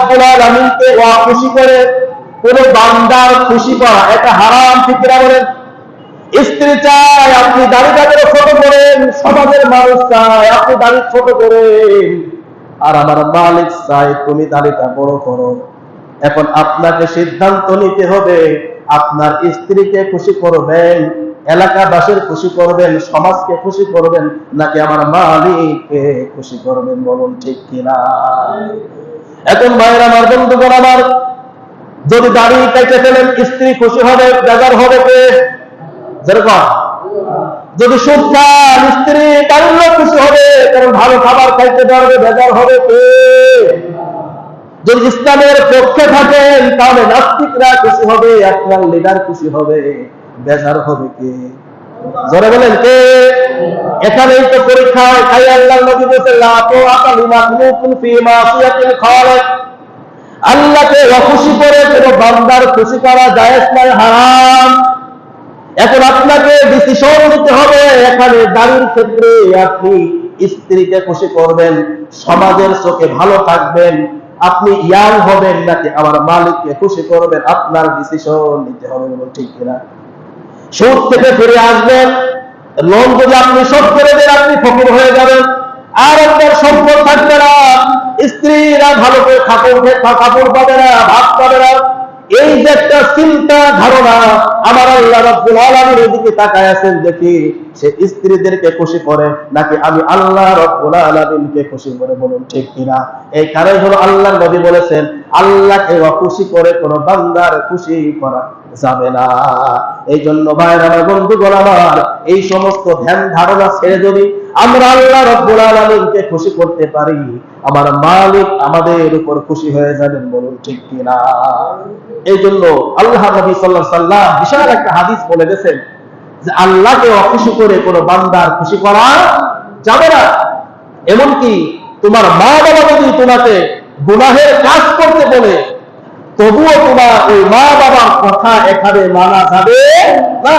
রাব্বুল আলামিনকে খুশি করে কোন বান্দার খুশি করা এটা হারাম, ঠিক কিনা বলেন? স্ত্রী চায় আপনি দাড়িটাকে ছোট করেন, সমাজের মানুষ চায় আপনি দাড়ি ছোট করেন, আর আমার মালিক চায় তুমি দাড়িটা বড় করো। এখন আপনাকে সিদ্ধান্ত নিতে হবে, আপনার স্ত্রীকে খুশি করবেন, এলাকাবাসীর খুশি করবেন, সমাজকে খুশি করবেন, নাকি আমার মালিককে খুশি করবেন? বলুন ঠিক কিনা? এখন ভাইয়ের আমার, বন্ধুগণ আমার, যদি দাড়ি কেটে ফেলেন স্ত্রী খুশি হবে, বেজার হবে কে? যেরকম যদি সুদ খান স্ত্রী তাহলে খুশি হবে, কারণ ভালো খাবার খাইতে পারবে, বেজার হবে কে? যদি ইসলামের পক্ষে থাকেন তাহলে নাস্তিকরা খুশি হবে, আপনার লিডার খুশি হবে, বেজার হবে কে? জোরে বলেন কে? এখানেই তো পরীক্ষা হয়। তাই আল্লাহর নবী বলেছেন লা তুআতা লিমাখলুকিন ফি মাসিয়াতিল খালিক, আল্লাহকে অখুশি করে কোন বান্দার খুশি করা জায়েজ নয়, হারাম। এখন আপনাকে ডিসিশন নিতে হবে, এখানে দাড়ির ক্ষেত্রে আপনি স্ত্রীকে খুশি করবেন, সমাজের চোখে ভালো থাকবেন, আপনি ইয়াং হবেন, নাকি আমার মালিককে খুশি করবেন? আপনার ডিসিশন নিতে হবে, ঠিক কিনা? সুদ থেকে ফিরে আসবেন, লোন যদি আপনি শোধ করে দেন আপনি ফকির হয়ে যাবেন, আর আপনার সম্পদ থাকবে না, স্ত্রীরা ভালো করে কাপড় পাবে না, ভাত পাবে না। এই যে একটা চিন্তা ধারণা, আমার আল্লাহ রাব্বুল আলামিন এদিকে তাকায় আছেন, দেখি সে স্ত্রীদেরকে খুশি করে নাকি আমি আল্লাহ রাব্বুল আলামিনকে খুশি করে। বলুন ঠিক কিনা? এই কারণে হলো আল্লাহর নবী বলেছেন আল্লাহকে খুশি করে কোন বান্দার খুশি করা যাবে না। এই জন্য ভাইরা আমার, বন্ধুগণ আমার, এই সমস্ত ধ্যান ধারণা ছেড়ে যদি আমরা আল্লাহ রাব্বুল আলামিনকে খুশি করতে পারি, আমার মালিক আমাদের উপর খুশি হয়ে যাবেন। বলুন ঠিক কিনা? এই জন্য আল্লাহ নবী সাল্লাল্লাহু আলাইহি ওয়াসাল্লাম বিশাল একটা হাদিস বলে গেছেন যে আল্লাহকে অখুশি করে কোন বান্দার খুশি করা যাবে না। এমনকি তোমার মা বাবা যদি তোমাকে গুনাহের কাজ করতে বলে, তবুও তোমার ওই মা বাবার কথা এখানে মানা যাবে না।